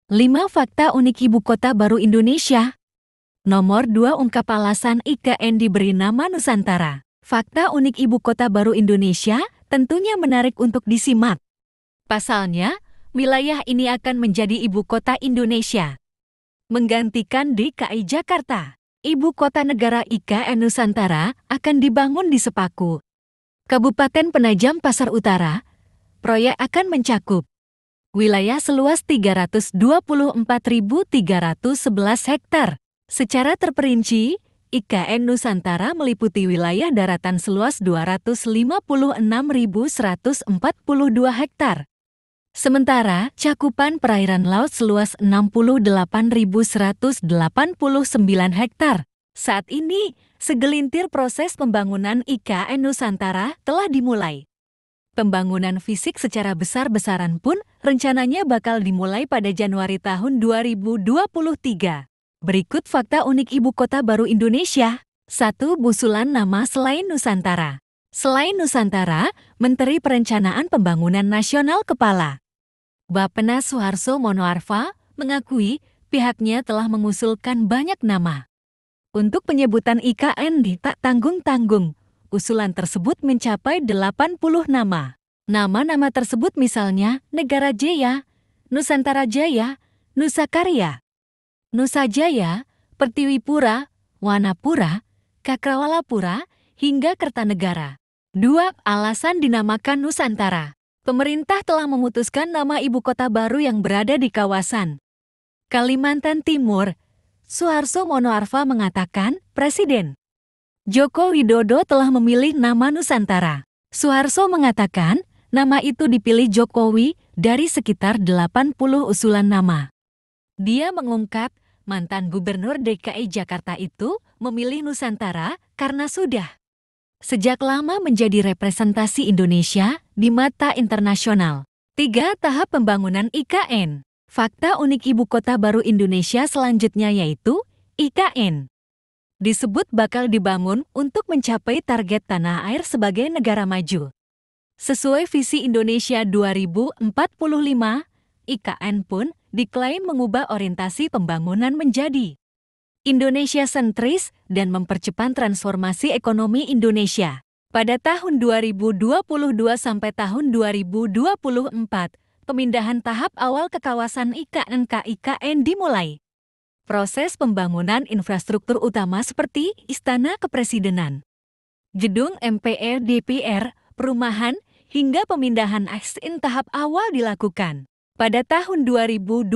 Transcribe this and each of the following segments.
5 fakta unik ibu kota baru Indonesia. Nomor 2, ungkap alasan IKN diberi nama Nusantara. Fakta unik ibu kota baru Indonesia tentunya menarik untuk disimak. Pasalnya, wilayah ini akan menjadi ibu kota Indonesia, menggantikan DKI Jakarta. Ibu kota negara IKN Nusantara akan dibangun di Sepaku, Kabupaten Penajam Pasar Utara. Proyek akan mencakup wilayah seluas 324.311 hektar. Secara terperinci, IKN Nusantara meliputi wilayah daratan seluas 256.142 hektar. Sementara, cakupan perairan laut seluas 68.189 hektar. Saat ini, segelintir proses pembangunan IKN Nusantara telah dimulai. Pembangunan fisik secara besar-besaran pun rencananya bakal dimulai pada Januari tahun 2023. Berikut fakta unik ibu kota baru Indonesia. 1. Busulan nama selain Nusantara. Selain Nusantara, Menteri Perencanaan Pembangunan Nasional Kepala Bappenas Suharso Monoarfa mengakui pihaknya telah mengusulkan banyak nama untuk penyebutan IKN di tak tanggung-tanggung. Usulan tersebut mencapai 80 nama. Nama-nama tersebut misalnya Negara Jaya, Nusantara Jaya, Nusakarya, Nusa Jaya, Pertiwipura, Wanapura, Cakrawalapura, hingga Kertanegara. 2. Alasan dinamakan Nusantara. Pemerintah telah memutuskan nama ibu kota baru yang berada di kawasan Kalimantan Timur. Suharso Monoarfa mengatakan, Presiden Joko Widodo telah memilih nama Nusantara. Suharso mengatakan, nama itu dipilih Jokowi dari sekitar 80 usulan nama. Dia mengungkap, mantan Gubernur DKI Jakarta itu memilih Nusantara karena sudah sejak lama menjadi representasi Indonesia di mata internasional. 3. Tahap pembangunan IKN. Fakta unik ibu kota baru Indonesia selanjutnya yaitu IKN disebut bakal dibangun untuk mencapai target tanah air sebagai negara maju. Sesuai visi Indonesia 2045, IKN pun diklaim mengubah orientasi pembangunan menjadi Indonesia sentris dan mempercepat transformasi ekonomi Indonesia. Pada tahun 2022 sampai tahun 2024, pemindahan tahap awal ke kawasan IKN ke IKN dimulai. Proses pembangunan infrastruktur utama seperti Istana Kepresidenan, gedung MPR DPR, perumahan, hingga pemindahan ASN tahap awal dilakukan. Pada tahun 2025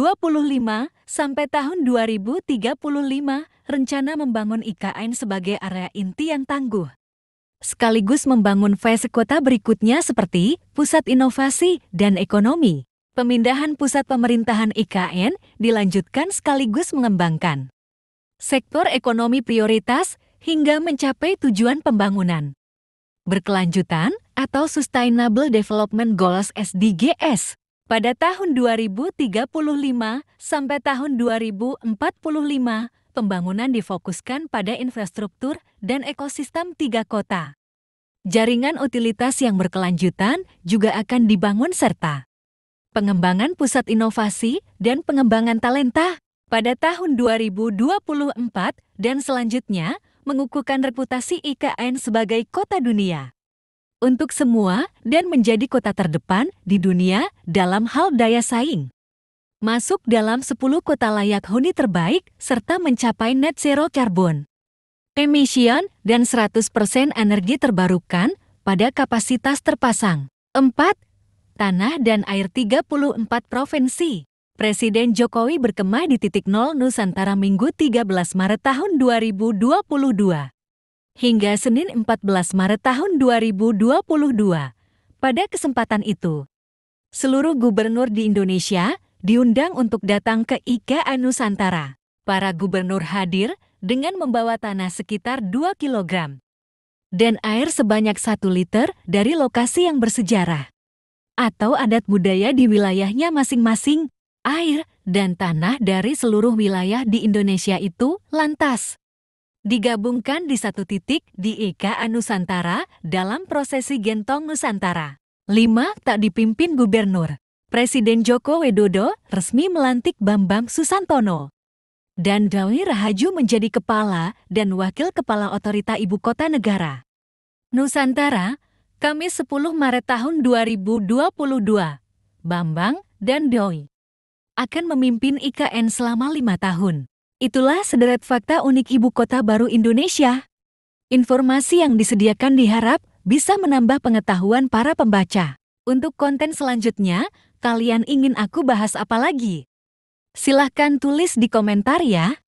sampai tahun 2035, rencana membangun IKN sebagai area inti yang tangguh, sekaligus membangun fase kota berikutnya seperti pusat inovasi dan ekonomi. Pemindahan pusat pemerintahan IKN dilanjutkan sekaligus mengembangkan sektor ekonomi prioritas hingga mencapai tujuan pembangunan berkelanjutan atau Sustainable Development Goals SDGs. Pada tahun 2035 sampai tahun 2045, pembangunan difokuskan pada infrastruktur dan ekosistem 3 kota. Jaringan utilitas yang berkelanjutan juga akan dibangun serta pengembangan pusat inovasi dan pengembangan talenta. Pada tahun 2024 dan selanjutnya mengukuhkan reputasi IKN sebagai kota dunia untuk semua dan menjadi kota terdepan di dunia dalam hal daya saing. Masuk dalam 10 kota layak huni terbaik serta mencapai net zero carbon emission dan 100% energi terbarukan pada kapasitas terpasang. 4. Tanah dan air 34 provinsi. Presiden Jokowi berkemah di titik nol Nusantara Minggu 13 Maret tahun 2022. Hingga Senin 14 Maret tahun 2022. Pada kesempatan itu, seluruh gubernur di Indonesia diundang untuk datang ke IKN Nusantara. Para gubernur hadir dengan membawa tanah sekitar 2 kg dan air sebanyak 1 liter dari lokasi yang bersejarah atau adat budaya di wilayahnya masing-masing. Air dan tanah dari seluruh wilayah di Indonesia itu lantas digabungkan di satu titik di IKN Nusantara dalam prosesi Gentong Nusantara. 5. Tak dipimpin gubernur. Presiden Joko Widodo resmi melantik Bambang Susantono dan Dwi Rahaju menjadi Kepala dan Wakil Kepala Otorita Ibu Kota Negara Nusantara, Kamis 10 Maret tahun 2022. Bambang dan Dwi akan memimpin IKN selama 5 tahun. Itulah sederet fakta unik Ibu Kota Baru Indonesia. Informasi yang disediakan diharap bisa menambah pengetahuan para pembaca. Untuk konten selanjutnya, kalian ingin aku bahas apa lagi? Silahkan tulis di komentar ya.